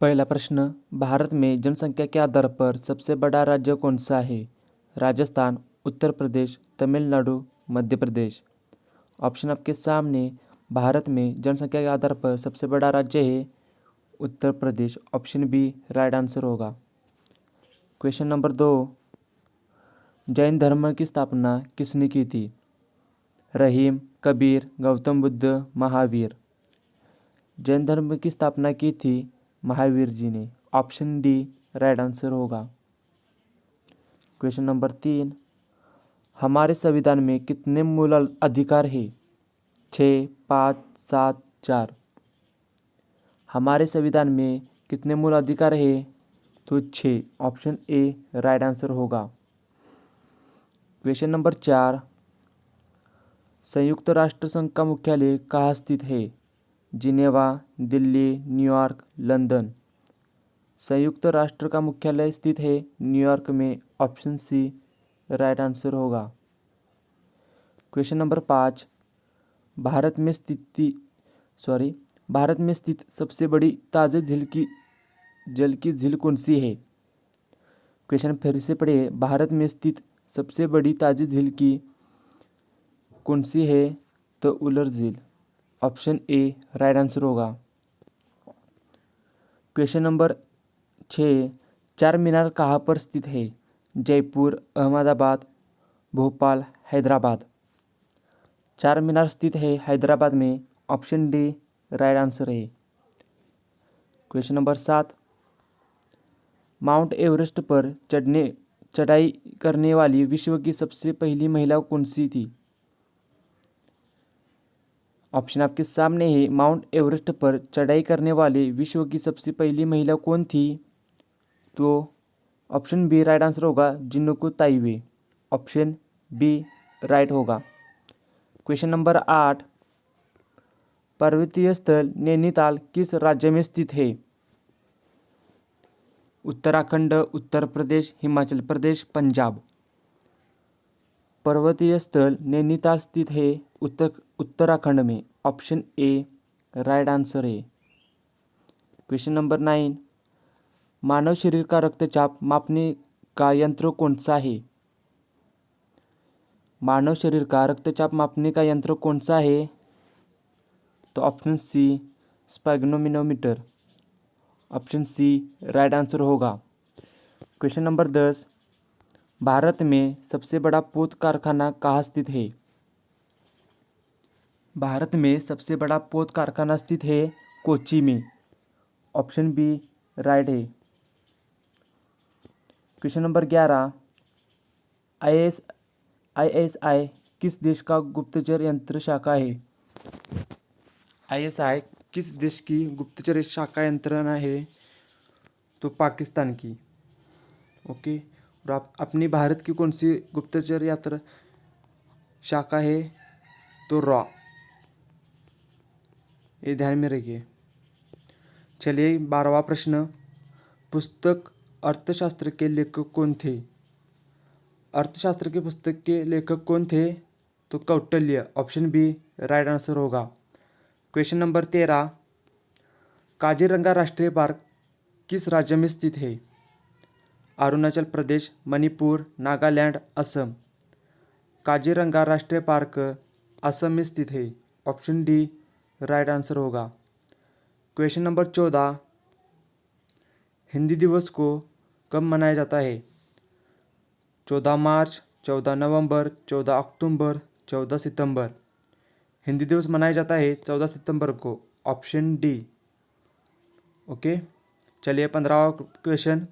पहला प्रश्न, भारत में जनसंख्या के आधार पर सबसे बड़ा राज्य कौन सा है? राजस्थान, उत्तर प्रदेश, तमिलनाडु, मध्य प्रदेश। ऑप्शन आपके सामने। भारत में जनसंख्या के आधार पर सबसे बड़ा राज्य है Uttar Pradesh. Option B right answer होगा। क्वेश्चन नंबर 2, जैन धर्म की स्थापना किसने की थी? रहीम, कबीर, गौतम बुद्ध, महावीर। जैन धर्म की स्थापना की थी महावीर जी ने। ऑप्शन डी राइट आंसर होगा। क्वेश्चन नंबर 3, हमारे संविधान में कितने मूल अधिकार है? 6, 5, 7, 4। हमारे संविधान में कितने मूल अधिकार है? तो 6। ऑप्शन ए राइट आंसर होगा। क्वेश्चन नंबर 4, संयुक्त राष्ट्र संघ का मुख्यालय कहाँ स्थित है? Geneva, Delhi, New York, London. संयुक्त राष्ट्र का मुख्यालय स्थित है न्यूयॉर्क में। ऑप्शन सी राइट आंसर होगा। क्वेश्चन नंबर 5, भारत में स्थित सबसे बड़ी ताज़े जल की झील कौन सी है? क्वेश्चन फिर से पढ़िए। भारत में स्थित सबसे बड़ी ताज़ी झील की कौन सी है? तो उलर झील। ऑप्शन ए राइट आंसर होगा। क्वेश्चन नंबर 6, चार मीनार कहाँ पर स्थित है? जयपुर, अहमदाबाद, भोपाल, हैदराबाद। चार मीनार स्थित है हैदराबाद में। ऑप्शन डी राइट आंसर है। क्वेश्चन नंबर 7, माउंट एवरेस्ट पर चढ़ाई करने वाली विश्व की सबसे पहली महिला कौन सी थी? ऑप्शन आपके सामने है। माउंट एवरेस्ट पर चढ़ाई करने वाली विश्व की सबसे पहली महिला कौन थी? तो ऑप्शन बी राइट आंसर होगा, जिन्नको ताइवे। ऑप्शन बी राइट होगा। क्वेश्चन नंबर 8, पर्वतीय स्थल नैनीताल किस राज्य में स्थित है? उत्तराखंड, उत्तर प्रदेश, हिमाचल प्रदेश, पंजाब। पर्वतीय स्थल नैनीताल स्थित है उत्तराखंड में। ऑप्शन ए राइट आंसर है। क्वेश्चन नंबर 9, मानव शरीर का रक्तचाप मापने का यंत्र कौन सा है? मानव शरीर का रक्तचाप मापने का यंत्र कौन सा है? तो option C sphygmometer. Option C right answer होगा। क्वेश्चन नंबर 10, भारत में सबसे बड़ा पोत कारखाना कहाँ स्थित है? भारत में सबसे बड़ा पोत कारखाना स्थित है कोच्चि में। ऑप्शन बी राइट है। क्वेश्चन नंबर 11, आईएसआई किस देश का गुप्तचर यंत्र शाखा है? आईएसआई किस देश की गुप्तचर शाखा यंत्रणा है? तो पाकिस्तान की। ओके। और आप अपनी भारत की कौन सी गुप्तचर यंत्र शाखा है? तो रॉ। ये ध्यान में रखिए। चलिए 12वां प्रश्न, पुस्तक अर्थशास्त्र के लेखक कौन थे? अर्थशास्त्र के पुस्तक के लेखक कौन थे? तो Kautilya. Option B right answer होगा। क्वेश्चन नंबर 13, काजीरंगा राष्ट्रीय पार्क किस राज्य में स्थित है? अरुणाचल प्रदेश, मणिपुर, नागालैंड, असम। काजीरंगा राष्ट्रीय पार्क असम में स्थित है। ऑप्शन डी राइट आंसर होगा। क्वेश्चन नंबर 14, हिंदी दिवस को कब मनाया जाता है? 14 मार्च, 14 नवंबर, 14 अक्टूबर, 14 सितंबर। हिंदी दिवस मनाया जाता है 14 सितंबर को। Option D. ओके। चलिए 15वां क्वेश्चन,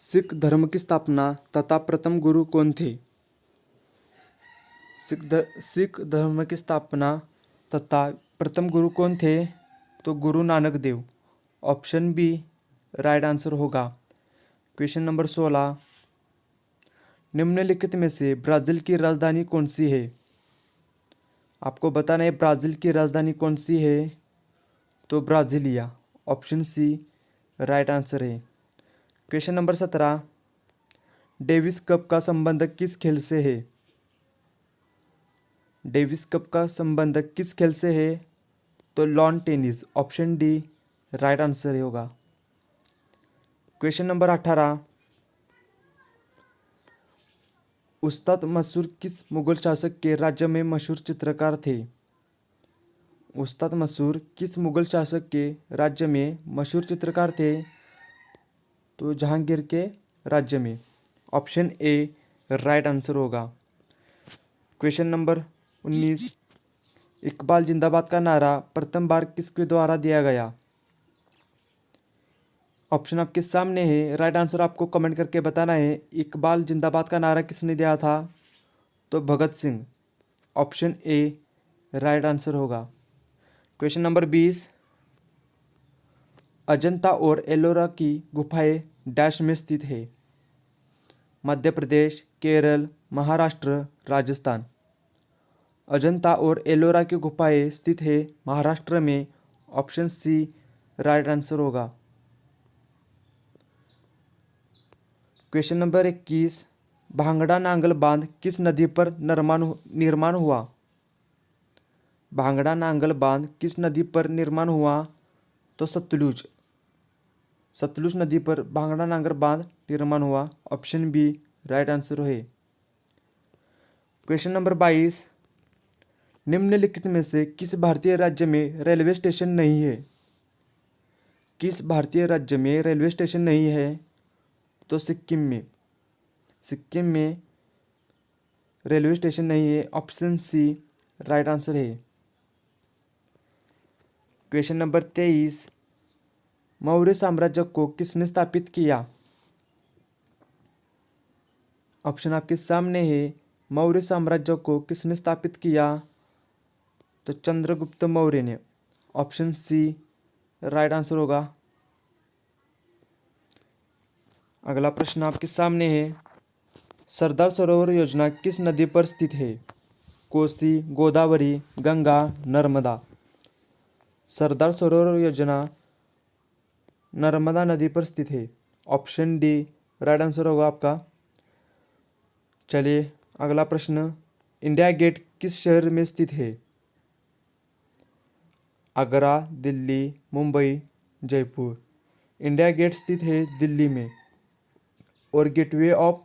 सिख धर्म की स्थापना तथा प्रथम गुरु कौन थे? सिख धर्म की स्थापना तथा प्रथम गुरु कौन थे? तो Guru Nanak Dev. Option B right answer होगा। क्वेश्चन नंबर 16, निम्नलिखित में से ब्राज़ील की राजधानी कौन सी है? आपको बताना है ब्राज़ील की राजधानी कौन सी है? तो Brasilia. Option C right answer है। क्वेश्चन नंबर 17, डेविस कप का संबंध किस खेल से है? डेविस कप का संबंध किस खेल से है? तो lawn tennis. Option D right answer होगा। क्वेश्चन नंबर 18, उस्ताद मंसूर किस मुगल शासक के राज्य में मशहूर चित्रकार थे? उस्ताद मंसूर किस मुगल शासक के राज्य में मशहूर चित्रकार थे? तो जहांगीर के राज्य में। ऑप्शन ए राइट आंसर होगा। क्वेश्चन नंबर 19, इकबाल जिंदाबाद का नारा प्रथम बार किसके द्वारा दिया गया? ऑप्शन आपके सामने है, राइट आंसर आपको कमेंट करके बताना है। इकबाल जिंदाबाद का नारा किसने दिया था? तो Bhagat Singh. Option A right answer होगा। क्वेश्चन नंबर 20, अजंता और एलोरा की गुफाएं डैश में स्थित है? मध्य प्रदेश, केरल, महाराष्ट्र, राजस्थान। अजंता और एलोरा की गुफाएं स्थित है महाराष्ट्र में। ऑप्शन सी राइट आंसर होगा। क्वेश्चन नंबर 21, भांगड़ा नांगल बांध किस नदी पर निर्माण हुआ? भांगड़ा नांगल बांध किस नदी पर निर्माण हुआ? तो सतलुज। सतलुज नदी पर भांगड़ा नांगल बांध निर्माण हुआ। ऑप्शन बी राइट आंसर है। क्वेश्चन नंबर 22, निम्नलिखित में से किस भारतीय राज्य में रेलवे स्टेशन नहीं है? किस भारतीय राज्य में रेलवे स्टेशन नहीं है? तो सिक्किम में। सिक्किम में रेलवे स्टेशन नहीं है। ऑप्शन सी राइट आंसर है। क्वेश्चन नंबर 23, मौर्य साम्राज्य को किसने स्थापित किया? ऑप्शन आपके सामने है, मौर्य साम्राज्य को किसने स्थापित किया? तो चंद्रगुप्त मौर्य ने। ऑप्शन सी राइट आंसर होगा। अगला प्रश्न आपके सामने है, सरदार सरोवर योजना किस नदी पर स्थित है? कोसी, गोदावरी, गंगा, नर्मदा। सरदार सरोवर योजना नर्मदा नदी पर स्थित है। ऑप्शन डी राइट आंसर होगा आपका। चलिए अगला प्रश्न, इंडिया गेट किस शहर में स्थित है? आगरा, दिल्ली, मुंबई, जयपुर। इंडिया गेट स्थित है दिल्ली में और गेटवे ऑफ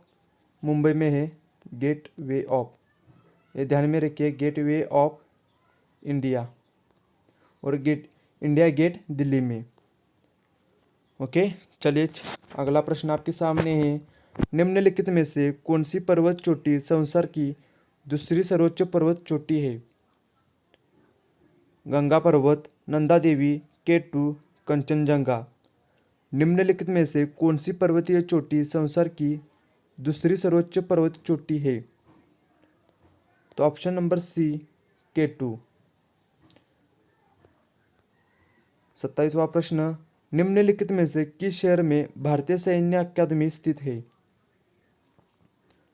मुंबई में है। गेटवे ऑफ, ये ध्यान में रखिए, गेटवे ऑफ इंडिया और इंडिया गेट दिल्ली में। ओके, चलिए अगला प्रश्न आपके सामने है, निम्नलिखित में से कौन सी पर्वत चोटी संसार की दूसरी सर्वोच्च पर्वत चोटी है? गंगा पर्वत, नंदा देवी, केटू, कंचनजंगा। निम्नलिखित में से कौन सी पर्वतीय चोटी संसार की दूसरी सर्वोच्च पर्वत चोटी है? तो ऑप्शन नंबर सी केटू। 27वां प्रश्न, निम्नलिखित में से किस शहर में भारतीय सैन्य अकादमी स्थित है?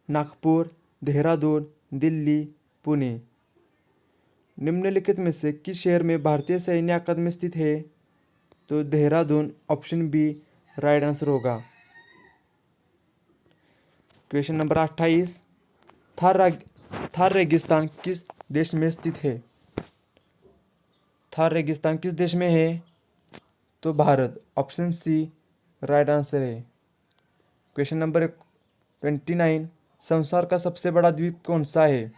नागपुर, देहरादून, दिल्ली, पुणे। निम्नलिखित में से किस शहर में भारतीय सैन्य अकादमी स्थित है? तो Dehradun. Option B right answer होगा। क्वेश्चन नंबर 28, थार रेगिस्तान किस देश में स्थित है? थार रेगिस्तान किस देश में है? तो Bharat. Option C right answer है। क्वेश्चन नंबर 29, संसार का सबसे बड़ा द्वीप कौन सा है?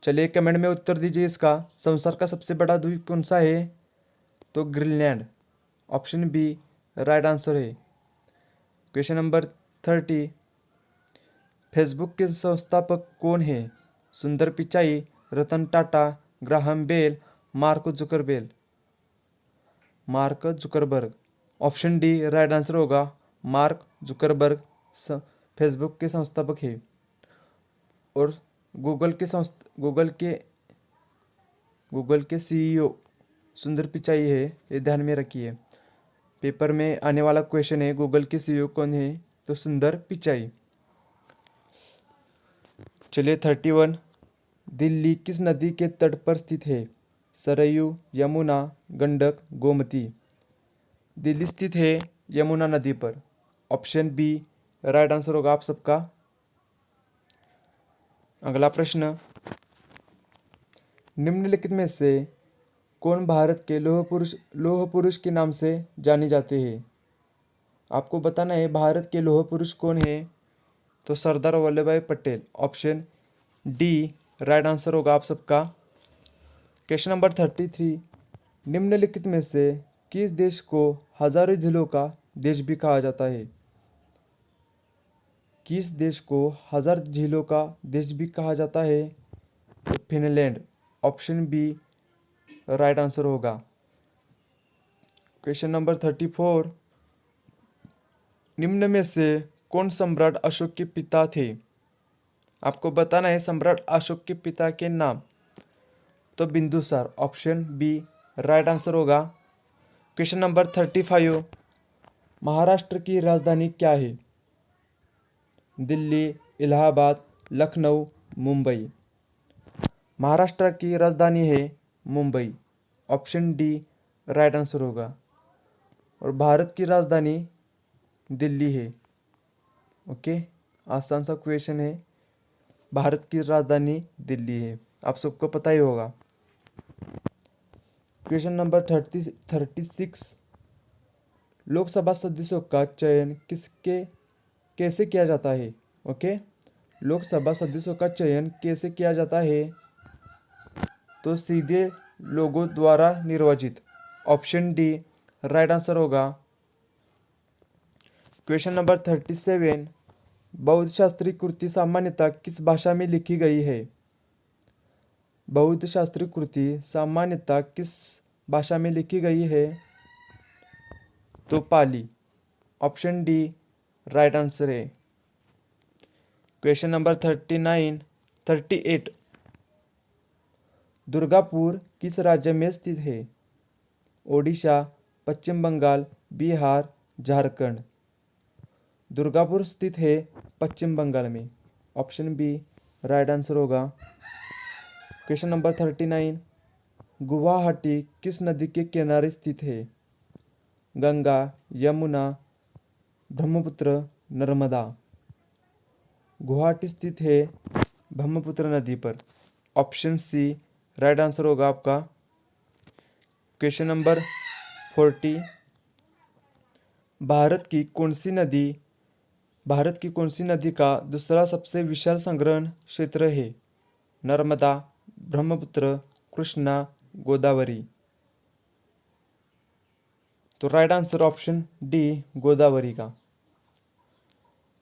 चलिए कमेंट में उत्तर दीजिए इसका, संसार का सबसे बड़ा द्वीप कौन सा है? तो Greenland. Option B right answer है। क्वेश्चन नंबर 30, फेसबुक के संस्थापक कौन है? Sundar Pichai, Ratan Tata, Graham Bell, Mark Zuckerberg. Option D right answer होगा। मार्क जुकरबर्ग फेसबुक के संस्थापक है और गूगल के सीईओ सुंदर पिचाई है, ये ध्यान में रखिए। पेपर में आने वाला क्वेश्चन है, गूगल के सीईओ कौन है? तो सुंदर पिचाई। चलिए 31, दिल्ली किस नदी के तट पर स्थित है? सरयू, यमुना, गंडक, गोमती। दिल्ली स्थित है यमुना नदी पर। ऑप्शन बी राइट आंसर होगा आप सबका। अगला प्रश्न, निम्नलिखित में से कौन भारत के लौह पुरुष के नाम से जाने जाते हैं? आपको बताना है भारत के लौह पुरुष कौन है। तो सरदार वल्लभ भाई Patel. Option D right answer होगा आप सबका। क्वेश्चन नंबर 33, निम्नलिखित में से किस देश को हजारों झीलों का देश भी कहा जाता है? किस देश को हजार झीलों का देश भी कहा जाता है? तो Finland. Option B right answer होगा। क्वेश्चन नंबर 34, निम्न में से कौन सम्राट अशोक के पिता थे? आपको बताना है सम्राट अशोक के पिता के नाम। तो Bindusara. Option B right answer होगा। क्वेश्चन नंबर 35, महाराष्ट्र की राजधानी क्या है? दिल्ली, इलाहाबाद, लखनऊ, मुंबई। महाराष्ट्र की राजधानी है Mumbai. Option D right answer होगा। और भारत की राजधानी दिल्ली है। ओके, आसान सा क्वेश्चन है। भारत की राजधानी दिल्ली है, आप सबको पता ही होगा। क्वेश्चन नंबर 36, लोकसभा सदस्यों का चयन कैसे किया जाता है? ओके, लोकसभा सदस्यों का चयन कैसे किया जाता है? तो सीधे लोगों द्वारा निर्वाचित। ऑप्शन डी राइट आंसर होगा। क्वेश्चन नंबर 37, बौद्ध शास्त्री कृति सामान्यतः किस भाषा में लिखी गई है? बौद्ध शास्त्री कृति सामान्यतः किस भाषा में लिखी गई है? तो पाली। ऑप्शन डी राइट आंसर है। क्वेश्चन नंबर 38, दुर्गापुर किस राज्य में स्थित है? ओडिशा, पश्चिम बंगाल, बिहार, झारखंड। दुर्गापुर स्थित है पश्चिम बंगाल में। ऑप्शन बी राइट आंसर होगा। क्वेश्चन नंबर 39, गुवाहाटी किस नदी के किनारे स्थित है? गंगा, यमुना, ब्रह्मपुत्र, नर्मदा। गुवाहाटी स्थित है ब्रह्मपुत्र नदी पर। ऑप्शन सी राइट आंसर होगा आपका। क्वेश्चन नंबर 40, भारत की कौन सी नदी का दूसरा सबसे विशाल संग्रहण क्षेत्र है? नर्मदा, ब्रह्मपुत्र, कृष्णा, गोदावरी। तो right answer option D Godavari का।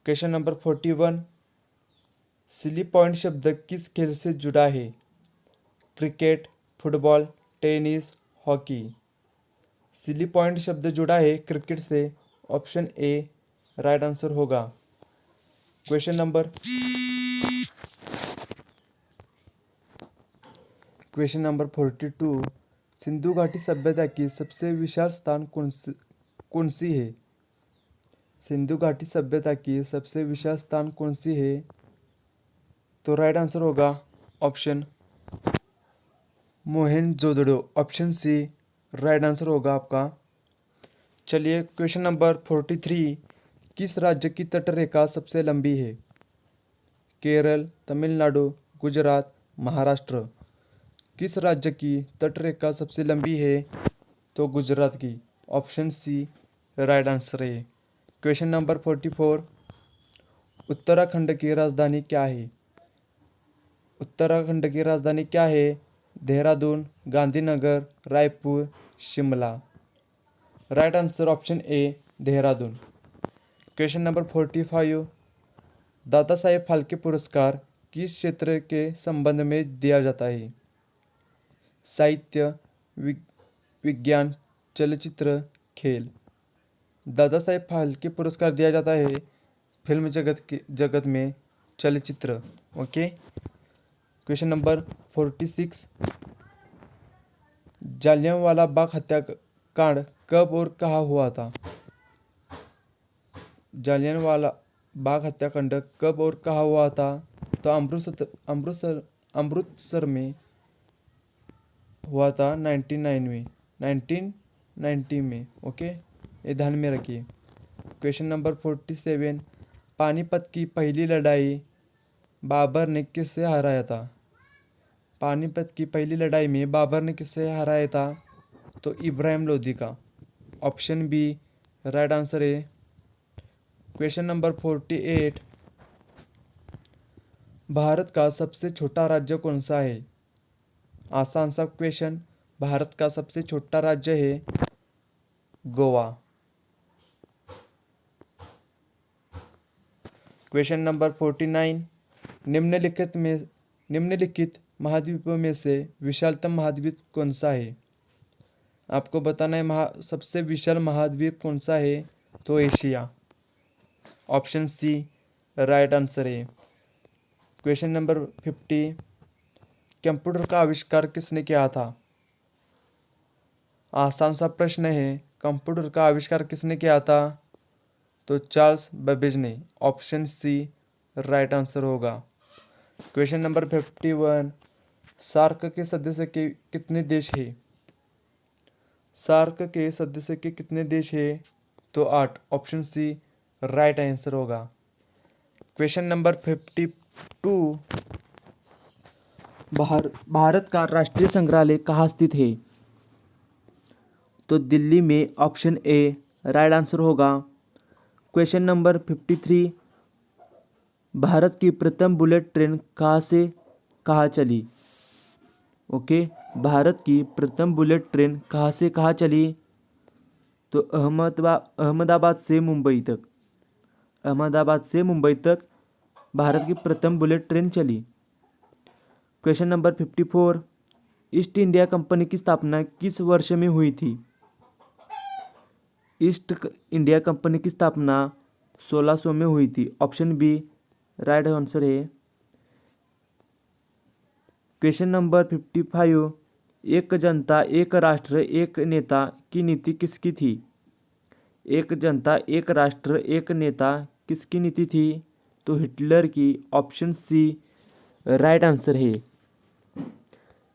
क्वेश्चन नंबर 41, सिली पॉइंट शब्द किस खेल से जुड़ा है? Cricket, football, tennis, hockey. Silly point शब्द जुड़ा है क्रिकेट से। ऑप्शन ए राइट आंसर होगा। क्वेश्चन नंबर 42, सिंधु घाटी सभ्यता की सबसे विशाल स्थान कौन सी है? सिंधु घाटी सभ्यता की सबसे विशाल स्थान कौन सी है? तो राइट आंसर होगा option Mohenjodaro. Option C right answer होगा आपका। चलिए क्वेश्चन नंबर 43, किस राज्य की तटरेखा सबसे लंबी है? केरल, तमिलनाडु, गुजरात, महाराष्ट्र। किस राज्य की तटरेखा सबसे लंबी है? तो गुजरात की। ऑप्शन सी राइट आंसर है। क्वेश्चन नंबर 44, उत्तराखंड की राजधानी क्या है? उत्तराखंड की राजधानी क्या है? Dehradun, Gandhinagar, Raipur, Shimla. Right answer option A Dehradun. Question number 45, Dada Saheb Phalke पुरस्कार किस क्षेत्र के संबंध में दिया जाता है? साहित्य, विज्ञान, चलचित्र, खेल। दादा साहेब फाल्के पुरस्कार दिया जाता है फिल्म जगत में, चलचित्र। Okay. Question number 46, Jallianwala Bagh हत्याकांड कब और कहाँ हुआ था? जालियांवाला बाग हत्याकांड कब और कहाँ हुआ था? तो अमृतसर में हुआ था 1990 में। ओके, ये ध्यान में रखिए। क्वेश्चन नंबर 47, पानीपत की पहली लड़ाई बाबर ने किससे हराया था? पानीपत की पहली लड़ाई में बाबर ने किसे हराया था? तो इब्राहिम लोदी का। ऑप्शन बी राइट आंसर है। क्वेश्चन नंबर 48, भारत का सबसे छोटा राज्य कौन सा है? आसान सा क्वेश्चन। भारत का सबसे छोटा राज्य है गोवा। क्वेश्चन नंबर 49, निम्नलिखित महाद्वीपों में से विशालतम महाद्वीप कौन सा है? आपको बताना है सबसे विशाल महाद्वीप कौन सा है? तो Asia. Option C right answer है। क्वेश्चन नंबर 50, कंप्यूटर का आविष्कार किसने किया था? आसान सा प्रश्न है। कंप्यूटर का आविष्कार किसने किया था? तो चार्ल्स बेबेज ने। ऑप्शन सी राइट आंसर होगा। क्वेश्चन नंबर 51, सार्क के सदस्य के कितने देश हैं? सार्क के सदस्य के कितने देश हैं? तो 8। ऑप्शन सी राइट आंसर होगा। क्वेश्चन नंबर 52, भारत का राष्ट्रीय संग्रहालय कहाँ स्थित है? तो दिल्ली में। ऑप्शन ए राइट आंसर होगा। क्वेश्चन नंबर 53, भारत की प्रथम बुलेट ट्रेन कहाँ से कहाँ चली? ओके, भारत की प्रथम बुलेट ट्रेन कहाँ से कहाँ चली? तो अहमदाबाद से मुंबई तक। अहमदाबाद से मुंबई तक भारत की प्रथम बुलेट ट्रेन चली। Question number 54, east India company की स्थापना किस वर्ष में हुई थी? ईस्ट इंडिया कंपनी की स्थापना 1600 में हुई थी। ऑप्शन बी राइट आंसर है। क्वेश्चन नंबर 55, एक जनता एक राष्ट्र एक नेता की नीति किसकी थी? एक जनता एक राष्ट्र एक नेता किसकी नीति थी? तो हिटलर की। ऑप्शन सी राइट आंसर है।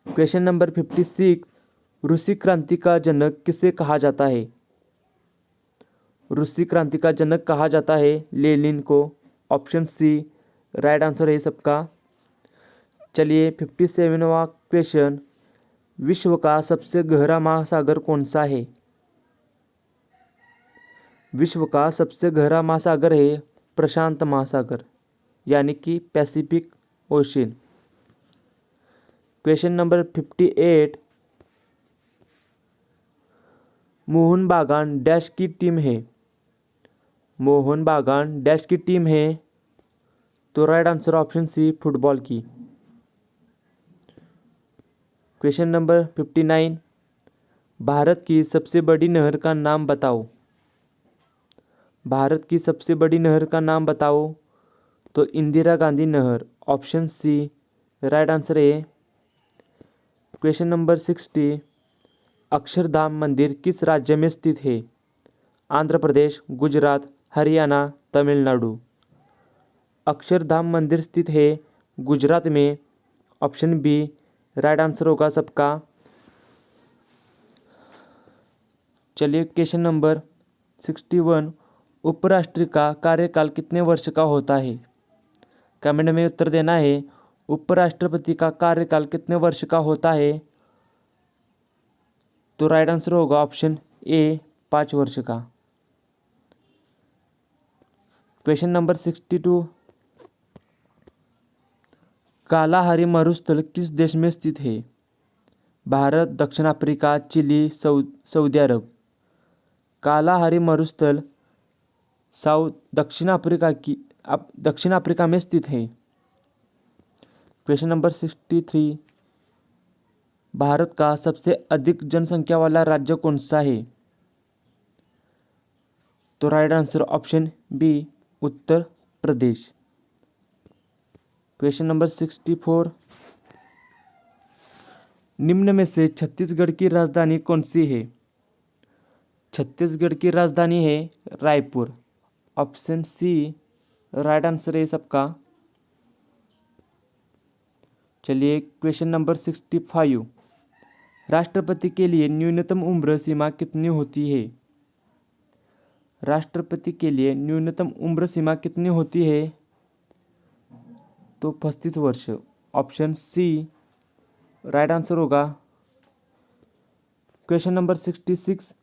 क्वेश्चन नंबर 56, रूसी क्रांति का जनक किसे कहा जाता है? रूसी क्रांति का जनक कहा जाता है लेनिन को। ऑप्शन सी राइट आंसर है सबका। चलिए 57वां क्वेश्चन, विश्व का सबसे गहरा महासागर कौन सा है? विश्व का सबसे गहरा महासागर है प्रशांत महासागर, यानी कि Pacific ocean. Question number 58, Mohan बागान डैश की टीम है? मोहन बागान डैश की टीम है? तो right answer option C football की। क्वेश्चन नंबर 59, भारत की सबसे बड़ी नहर का नाम बताओ। भारत की सबसे बड़ी नहर का नाम बताओ। तो इंदिरा गांधी नहर। ऑप्शन सी राइट आंसर है। क्वेश्चन नंबर 60, अक्षरधाम मंदिर किस राज्य में स्थित है? आंध्र प्रदेश, गुजरात, हरियाणा, तमिलनाडु। अक्षरधाम मंदिर स्थित है गुजरात में। ऑप्शन बी राइट आंसर होगा सबका। चलिए क्वेश्चन नंबर 61, उपराष्ट्रपति का कार्यकाल कितने वर्ष का होता है? कमेंट में उत्तर देना है। उपराष्ट्रपति का कार्यकाल कितने वर्ष का होता है? तो राइट आंसर होगा ऑप्शन ए 5 वर्ष का। क्वेश्चन नंबर 62, कालाहारी मरुस्थल किस देश में स्थित है? भारत, दक्षिण अफ्रीका, चिली, सऊदी अरब। कालाहारी मरुस्थल दक्षिण अफ्रीका में स्थित है। क्वेश्चन नंबर 63, भारत का सबसे अधिक जनसंख्या वाला राज्य कौन सा है? तो right answer option B Uttar Pradesh. Question number 64, निम्न में से छत्तीसगढ़ की राजधानी कौन सी है? छत्तीसगढ़ की राजधानी है Raipur. Option C right answer है सबका। चलिए क्वेश्चन नंबर 65, राष्ट्रपति के लिए न्यूनतम उम्र सीमा कितनी होती है? राष्ट्रपति के लिए न्यूनतम उम्र सीमा कितनी होती है? तो 35 वर्ष। ऑप्शन सी राइट आंसर होगा। क्वेश्चन नंबर 66,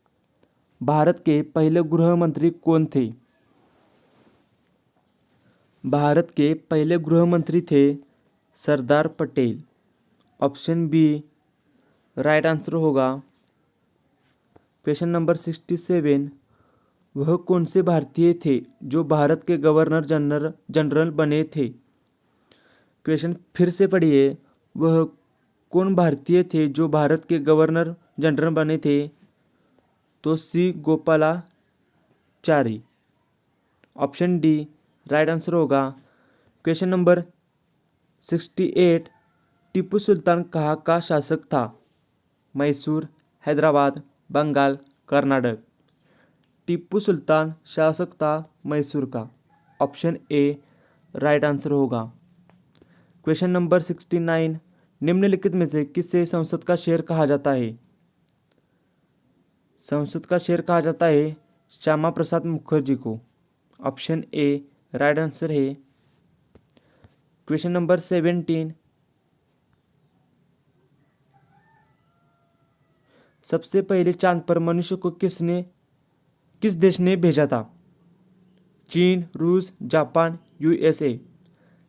भारत के पहले गृह मंत्री कौन थे? भारत के पहले गृह मंत्री थे Sardar Patel. Option B right answer होगा। क्वेश्चन नंबर 67, वह कौन से भारतीय थे जो भारत के गवर्नर जनरल बने थे? क्वेश्चन फिर से पढ़िए, वह कौन भारतीय थे जो भारत के गवर्नर जनरल बने थे? तो C Gopalachari. Option D right answer होगा। क्वेश्चन नंबर 68, टीपू सुल्तान कहाँ का शासक था? मैसूर, हैदराबाद, बंगाल, कर्नाटक। टीपू सुल्तान शासक था मैसूर का। ऑप्शन ए राइट आंसर होगा। क्वेश्चन नंबर 69, निम्नलिखित में से किसे संसद का शेर कहा जाता है? संसद का शेर कहा जाता है श्यामा प्रसाद मुखर्जी को। ऑप्शन ए राइट आंसर है। क्वेश्चन नंबर 17, सबसे पहले चांद पर मनुष्य को किस देश ने भेजा था? चीन, रूस, जापान, यूएसए।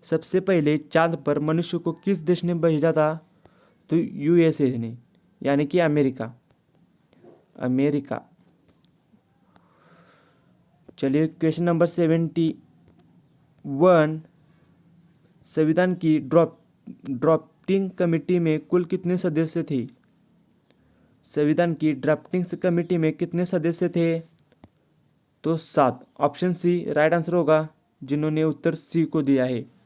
सबसे पहले चांद पर मनुष्य को किस देश ने भेजा था? तो यूएसए ने, यानी कि अमेरिका। चलिए क्वेश्चन नंबर 71, संविधान की ड्राफ्टिंग कमेटी में कुल कितने सदस्य थे? संविधान की ड्राफ्टिंग कमेटी में कितने सदस्य थे? तो 7। ऑप्शन सी राइट आंसर होगा, जिन्होंने उत्तर सी को दिया है।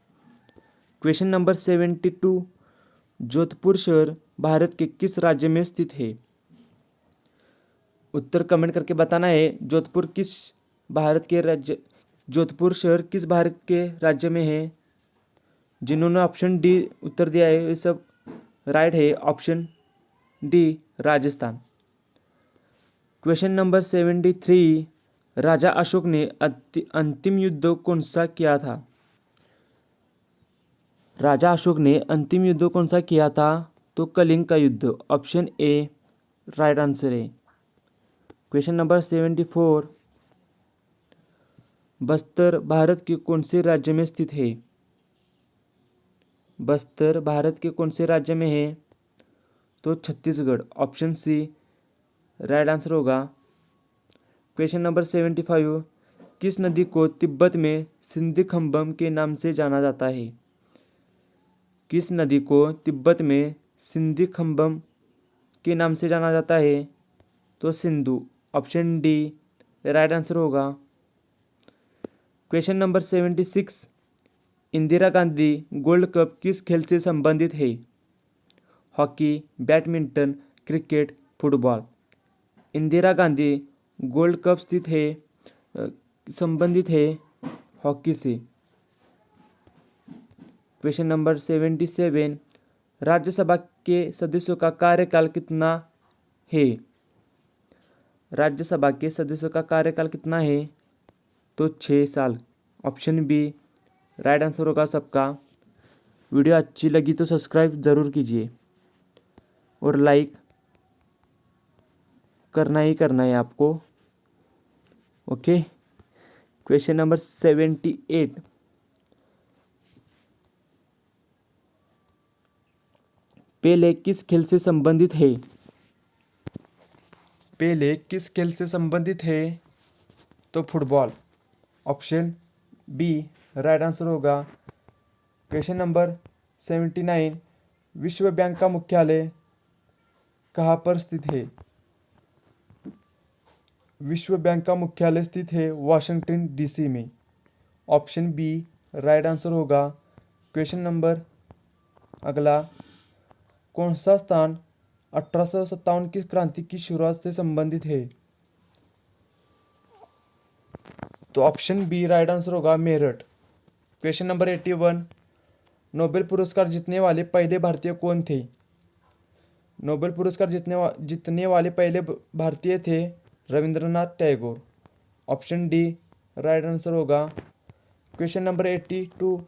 क्वेश्चन नंबर 72, जोधपुर शहर भारत के किस राज्य में स्थित है? उत्तर कमेंट करके बताना है। जोधपुर शहर किस भारत के राज्य में है? जिन्होंने ऑप्शन डी उत्तर दिया है ये सब राइट है। Option D Rajasthan. Question number 73, राजा अशोक ने अंतिम युद्ध कौन सा किया था? राजा अशोक ने अंतिम युद्ध कौन सा किया था? तो कलिंग का युद्ध। ऑप्शन ए राइट आंसर है। क्वेश्चन नंबर 74, बस्तर भारत के कौन से राज्य में स्थित है? बस्तर भारत के कौन से राज्य में है? तो Chhattisgarh. Option C right answer होगा। क्वेश्चन नंबर 75, किस नदी को तिब्बत में सिंधीखम्बम के नाम से जाना जाता है? किस नदी को तिब्बत में सिंधीखम्बम के नाम से जाना जाता है? तो Sindhu. Option D right answer होगा। Question number 76, Indira Gandhi gold cup किस खेल से संबंधित है? Hockey, badminton, cricket, football. Indira Gandhi gold cup संबंधित है हॉकी से। क्वेश्चन नंबर 77, राज्यसभा के सदस्यों का कार्यकाल कितना है? राज्यसभा के सदस्यों का कार्यकाल कितना है? तो 6 साल। ऑप्शन बी राइट आंसर होगा सबका। वीडियो अच्छी लगी तो सब्सक्राइब ज़रूर कीजिए और लाइक करना ही करना है आपको। ओके। क्वेश्चन नंबर 78, पेले किस खेल से संबंधित है? पेले किस खेल से संबंधित है? तो football. Option B right answer होगा। क्वेश्चन नंबर 79, विश्व बैंक का मुख्यालय कहाँ पर स्थित है? विश्व बैंक का मुख्यालय स्थित है वाशिंगटन डीसी में। ऑप्शन बी राइट आंसर होगा। क्वेश्चन नंबर अगला, कौन सा स्थान 1857 की क्रांति की शुरुआत से संबंधित है? तो ऑप्शन बी राइट आंसर होगा, मेरठ। क्वेश्चन नंबर 81, नोबेल पुरस्कार जीतने वाले पहले भारतीय कौन थे? नोबेल पुरस्कार जीतने वाले पहले भारतीय थे Rabindranath Tagore. Option D right answer होगा। क्वेश्चन नंबर 82,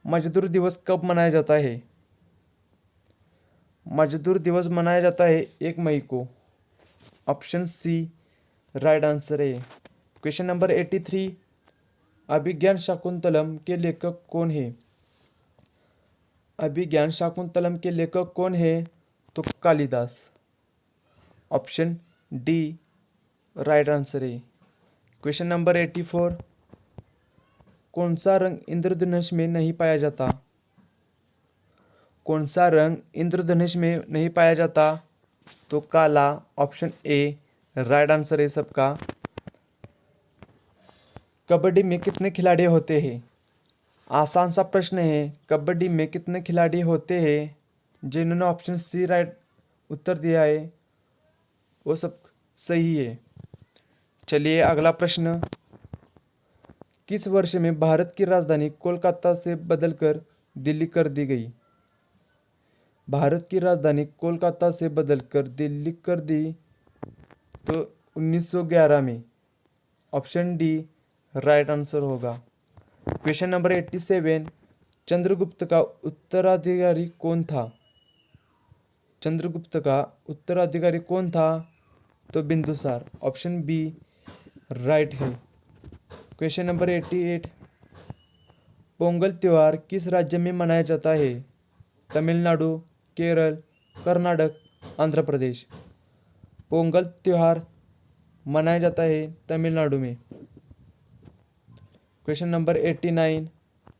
मजदूर दिवस कब मनाया जाता है? मजदूर दिवस मनाया जाता है 1 मई को। ऑप्शन सी राइट आंसर है। क्वेश्चन नंबर 83, अभिज्ञान शाकुंतलम के लेखक कौन है? अभिज्ञान शाकुंतलम के लेखक कौन है? तो Kalidas. Option D right answer है। क्वेश्चन नंबर 84, कौन सा रंग इंद्रधनुष में नहीं पाया जाता? कौन सा रंग इंद्रधनुष में नहीं पाया जाता? तो काला। ऑप्शन ए राइट आंसर है सबका। कबड्डी में कितने खिलाड़ी होते हैं? आसान सा प्रश्न है। कबड्डी में कितने खिलाड़ी होते हैं? जिन्होंने ऑप्शन सी राइट उत्तर दिया है वो सब सही है। चलिए अगला प्रश्न, किस वर्ष में भारत की राजधानी कोलकाता से बदलकर दिल्ली कर दी गई? भारत की राजधानी कोलकाता से बदलकर दिल्ली कर दी तो 1911 में। ऑप्शन डी राइट आंसर होगा। क्वेश्चन नंबर 87, चंद्रगुप्त का उत्तराधिकारी कौन था? चंद्रगुप्त का उत्तराधिकारी कौन था? तो बिंदुसार। ऑप्शन बी राइट है। क्वेश्चन नंबर 88, पोंगल त्योहार किस राज्य में मनाया जाता है? तमिलनाडु, केरल, कर्नाटक, आंध्र प्रदेश। पोंगल त्योहार मनाया जाता है तमिलनाडु में। क्वेश्चन नंबर 89,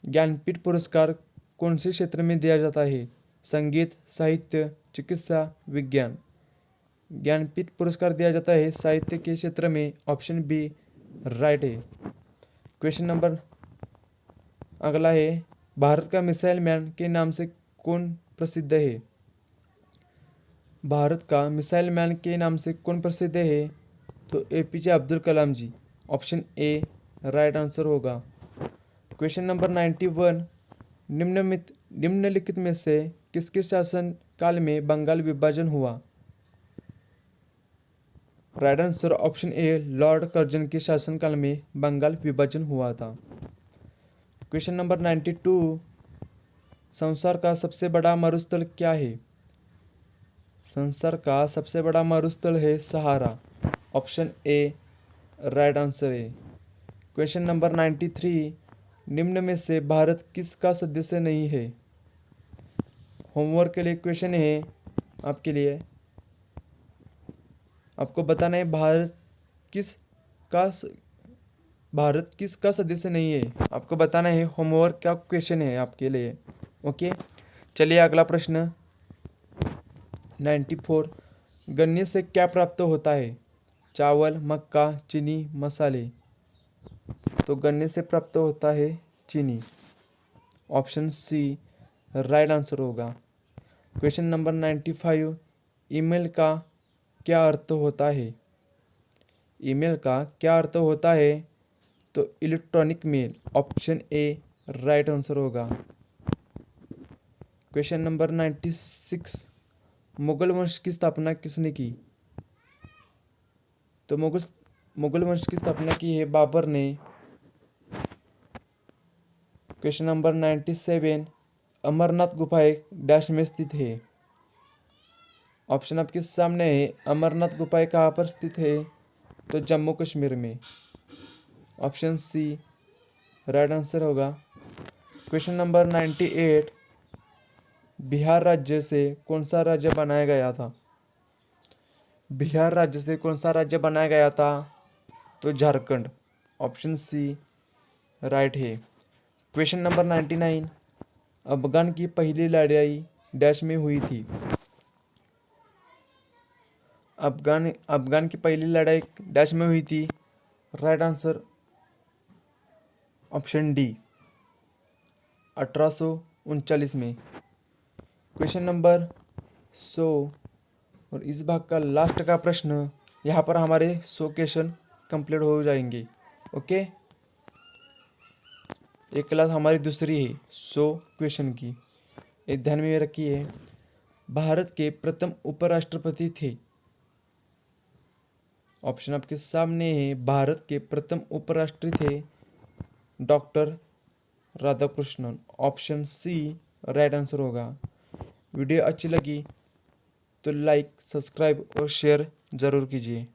ज्ञानपीठ पुरस्कार कौन से क्षेत्र में दिया जाता है? संगीत, साहित्य, चिकित्सा, विज्ञान। ज्ञानपीठ पुरस्कार दिया जाता है साहित्य के क्षेत्र में। ऑप्शन बी राइट है। क्वेश्चन नंबर अगला है, भारत का मिसाइल मैन के नाम से कौन प्रसिद्ध है? भारत का मिसाइल मैन के नाम से कौन प्रसिद्ध है? तो APJ Abdul Kalam ji. Option A right answer होगा। क्वेश्चन नंबर 91, निम्नलिखित में से किसके शासन काल में बंगाल विभाजन हुआ? Right answer option A Lord Curzon के शासनकाल में बंगाल विभाजन हुआ था। क्वेश्चन नंबर 92, संसार का सबसे बड़ा मरुस्थल क्या है? संसार का सबसे बड़ा मरुस्थल है सहारा। ऑप्शन ए राइट आंसर है। क्वेश्चन नंबर 93, निम्न में से भारत किसका सदस्य नहीं है? होमवर्क के लिए क्वेश्चन है आपके लिए, आपको बताना है भारत किसका सदस्य नहीं है। आपको बताना है, होमवर्क का क्वेश्चन है आपके लिए। ओके, चलिए अगला प्रश्न 94, गन्ने से क्या प्राप्त होता है? चावल, मक्का, चीनी, मसाले। तो गन्ने से प्राप्त होता है चीनी। ऑप्शन सी राइट आंसर होगा। क्वेश्चन नंबर 95, ईमेल का क्या अर्थ होता है? ईमेल का क्या अर्थ होता है? तो electronic mail. Option A right answer होगा। क्वेश्चन नंबर 96, मुगल वंश की स्थापना किसने की? तो मुगल वंश की स्थापना की है बाबर ने। क्वेश्चन नंबर 97, अमरनाथ गुफाएं डैश में स्थित है? ऑप्शन आपके सामने है। अमरनाथ गुफाएं कहाँ पर स्थित है? तो जम्मू कश्मीर में। ऑप्शन सी राइट आंसर होगा। क्वेश्चन नंबर 98, बिहार राज्य से कौन सा राज्य बनाया गया था? बिहार राज्य से कौन सा राज्य बनाया गया था? तो झारखंड। ऑप्शन सी राइट है। क्वेश्चन नंबर 99, अफगान की पहली लड़ाई डैश में हुई थी? अफगान की पहली लड़ाई डैश में हुई थी? राइट आंसर ऑप्शन डी 1839 में। क्वेश्चन नंबर 100 और इस भाग का लास्ट का प्रश्न, यहाँ पर हमारे 100 क्वेश्चन कंप्लीट हो जाएंगे। ओके, एक क्लास हमारी दूसरी है 100 क्वेश्चन की, एक ध्यान में रखिए। भारत के प्रथम उपराष्ट्रपति थे? ऑप्शन आपके सामने है। भारत के प्रथम उपराष्ट्रपति थे doctor Radhakrishnan. Option C right answer होगा। वीडियो अच्छी लगी तो लाइक, सब्सक्राइब और शेयर ज़रूर कीजिए।